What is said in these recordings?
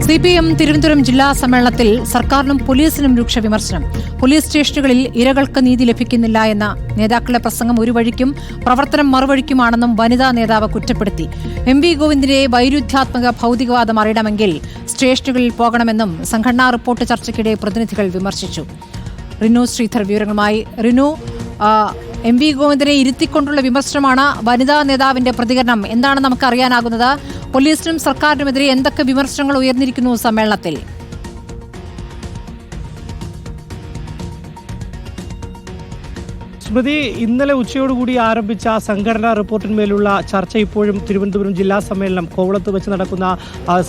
CPM Thiruvananthapuram ജില്ലാ സമ്മേളനത്തിൽ സർക്കാരിനും പോലീസിനും രൂക്ഷ വിമർശനം. പോലീസ് സ്റ്റേഷനുകളിൽ ഇരകൾക്ക് നീതി ലഭിക്കുന്നില്ല എന്ന നേതാക്കളുടെ പ്രസംഗം ഒരു വഴിക്കും പ്രവർത്തനം മറുവഴിക്കുമാണെന്നും വനിതാ നേതാവ് കുറ്റപ്പെടുത്തി. MV ഗോവിന്ദിന്റെ വൈരുദ്ധ്യാത്മക ഭൗതികവാദം അറിയണമെങ്കിൽ സ്റ്റേഷനുകളിൽ പോകണമെന്നും സംഘടനാ റിപ്പോർട്ട് ചർച്ചയ്ക്കിടെ പ്രതിനിധികൾ വിമർശിച്ചു. റിനു ശ്രീധർ വിവരങ്ങളുമായി. റിനു, MV ഗോവിന്ദനെ ഇരുത്തിക്കൊണ്ടുള്ള വിമർശനമാണ് വനിതാ നേതാവിന്റെ പ്രതികരണം. എന്താണ് നമുക്ക് അറിയാനാകുന്നത്? പോലീസിനും സർക്കാരിനുമെതിരെ എന്തൊക്കെ വിമർശനങ്ങൾ ഉയർന്നിരിക്കുന്നു സമ്മേളനത്തിൽ? സ്മൃതി, ഇന്നലെ ഉച്ചയോടുകൂടി ആരംഭിച്ച സംഘടനാ റിപ്പോർട്ടിന്മേലുള്ള ചർച്ച ഇപ്പോഴും തിരുവനന്തപുരം ജില്ലാ സമ്മേളനം കോവളത്ത് വെച്ച് നടക്കുന്ന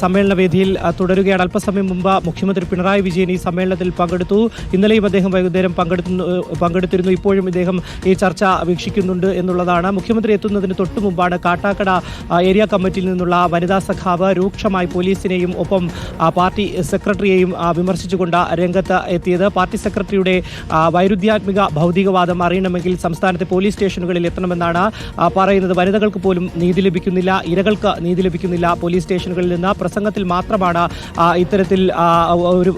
സമ്മേളന വേദിയിൽ തുടരുകയാണ്. അല്പസമയം മുമ്പ് മുഖ്യമന്ത്രി പിണറായി വിജയൻ ഈ സമ്മേളനത്തിൽ പങ്കെടുത്തു. ഇന്നലെയും അദ്ദേഹം വൈകുന്നേരം പങ്കെടുത്തിരുന്നു. ഇപ്പോഴും ഇദ്ദേഹം ഈ ചർച്ച വീക്ഷിക്കുന്നുണ്ട് എന്നുള്ളതാണ്. മുഖ്യമന്ത്രി എത്തുന്നതിന് തൊട്ടു മുമ്പാണ് കാട്ടാക്കട ഏരിയ കമ്മിറ്റിയിൽ നിന്നുള്ള വനിതാ സഖാവ് രൂക്ഷമായി പോലീസിനെയും ഒപ്പം പാർട്ടി സെക്രട്ടറിയെയും വിമർശിച്ചുകൊണ്ട് രംഗത്ത് എത്തിയത്. പാർട്ടി സെക്രട്ടറിയുടെ വൈരുദ്ധ്യാത്മിക ഭൗതികവാദം അറിയണമെങ്കിൽ സംസ്ഥാനത്തെ പോലീസ് സ്റ്റേഷനുകളിൽ എത്തണമെന്നാണ് പറയുന്നത്. വനിതകൾക്ക് പോലും നീതി ലഭിക്കുന്നില്ല, ഇരകൾക്ക് നീതി ലഭിക്കുന്നില്ല പോലീസ് സ്റ്റേഷനുകളിൽ നിന്ന്. പ്രസംഗത്തിൽ മാത്രമാണ് ഇത്തരത്തിൽ ഒരു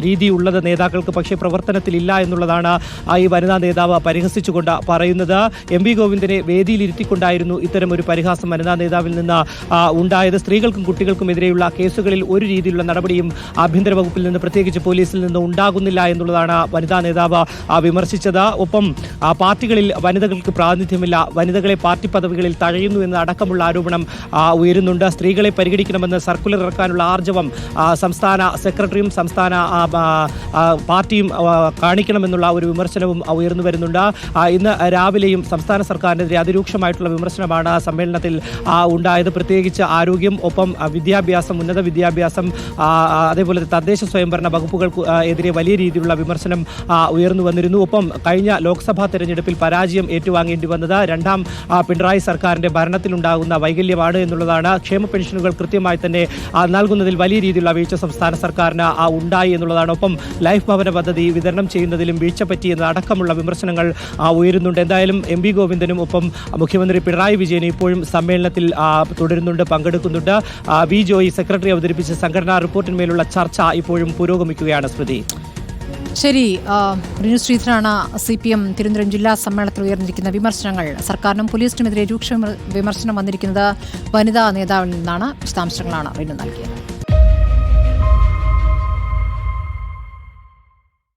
രീതി ഉള്ളത് നേതാക്കൾക്ക്, പക്ഷേ പ്രവർത്തനത്തിലില്ല എന്നുള്ളതാണ് ഈ വനിതാ നേതാവ് പരിഹസിച്ചുകൊണ്ട് പറയുന്നത്. MV ഗോവിന്ദനെ വേദിയിലിരുത്തിക്കൊണ്ടായിരുന്നു ഇത്തരം ഒരു പരിഹാസം വനിതാ നേതാവിൽ നിന്ന് ഉണ്ടായത്. സ്ത്രീകൾക്കും കുട്ടികൾക്കും എതിരെയുള്ള കേസുകളിൽ ഒരു രീതിയിലുള്ള നടപടിയും ആഭ്യന്തര വകുപ്പിൽ നിന്ന്, പ്രത്യേകിച്ച് പോലീസിൽ നിന്ന് ഉണ്ടാകുന്നില്ല എന്നുള്ളതാണ് വനിതാ നേതാവ് വിമർശിച്ചത്. ഒപ്പം പാർട്ടികളിൽ വനിതകൾക്ക് പ്രാതിനിധ്യമില്ല, വനിതകളെ പാർട്ടി പദവികളിൽ തഴയുന്നു എന്ന അടക്കമുള്ള ആരോപണം ഉയരുന്നുണ്ട്. സ്ത്രീകളെ പരിഗണിക്കണമെന്ന് സർക്കുലർ ഇറക്കാനുള്ള ആർജവം സംസ്ഥാന സെക്രട്ടറിയും സംസ്ഥാന പാർട്ടിയും കാണിക്കണമെന്നുള്ള ഒരു വിമർശനവും ഉയർന്നു വരുന്നുണ്ട്. ഇന്ന് രാവിലെയും സംസ്ഥാന സർക്കാരിനെതിരെ അതിരൂക്ഷമായിട്ടുള്ള വിമർശനമാണ് സമ്മേളനത്തിൽ ഉണ്ടായത്. പ്രത്യേകിച്ച് ആരോഗ്യം, ഒപ്പം വിദ്യാഭ്യാസം, ഉന്നത വിദ്യാഭ്യാസം, അതേപോലെ തദ്ദേശ സ്വയംഭരണ വകുപ്പുകൾക്ക് എതിരെ വലിയ രീതിയിലുള്ള വിമർശനം ഉയർന്നു വന്നിരുന്നു. ഒപ്പം കഴിഞ്ഞ ലോക്സഭാ തെരഞ്ഞെടുപ്പിൽ പരാജയം ഏറ്റുവാങ്ങേണ്ടി വന്നത് രണ്ടാം പിണറായി സർക്കാരിന്റെ ഭരണത്തിലുണ്ടാകുന്ന വൈകല്യമാണ് എന്നുള്ളതാണ്. ക്ഷേമ പെൻഷനുകൾ കൃത്യമായി തന്നെ നൽകുന്നതിൽ വലിയ രീതിയിലുള്ള വീഴ്ച സംസ്ഥാന സർക്കാരിന് ഉണ്ടായി എന്നുള്ളതാണ്. ഒപ്പം ലൈഫ് ഭവന പദ്ധതി വിതരണം ചെയ്യുന്നതിലും വീഴ്ച പറ്റിയെന്ന അടക്കമുള്ള വിമർശനങ്ങൾ ഉയരുന്നുണ്ട്. എന്തായാലും MV ഗോവിന്ദനും ഒപ്പം മുഖ്യമന്ത്രി പിണറായി വിജയനും ഇപ്പോഴും സമ്മേളനത്തിൽ തുടരുന്നുണ്ട്, പങ്കെടുക്കുന്നുണ്ട്. വി ജോയി സെക്രട്ടറി അവതരിപ്പിച്ച സംഘടനാ റിപ്പോർട്ടിന്മേലുള്ള ചർച്ച ഇപ്പോഴും പുരോഗമിക്കുകയാണ്. സ്മൃതി, ശരി. റിനു ശ്രീധരാണ് CPM തിരുവനന്തപുരം ജില്ലാ സമ്മേളനത്തിൽ ഉയർന്നിരിക്കുന്ന വിമർശനങ്ങൾ. സർക്കാരിനും പോലീസിനുമെതിരെ രൂക്ഷ വിമർശനം വന്നിരിക്കുന്നത് വനിതാ നേതാവിൽ നിന്നാണ്. വിശദാംശങ്ങളാണ് റിനു നൽകിയത്.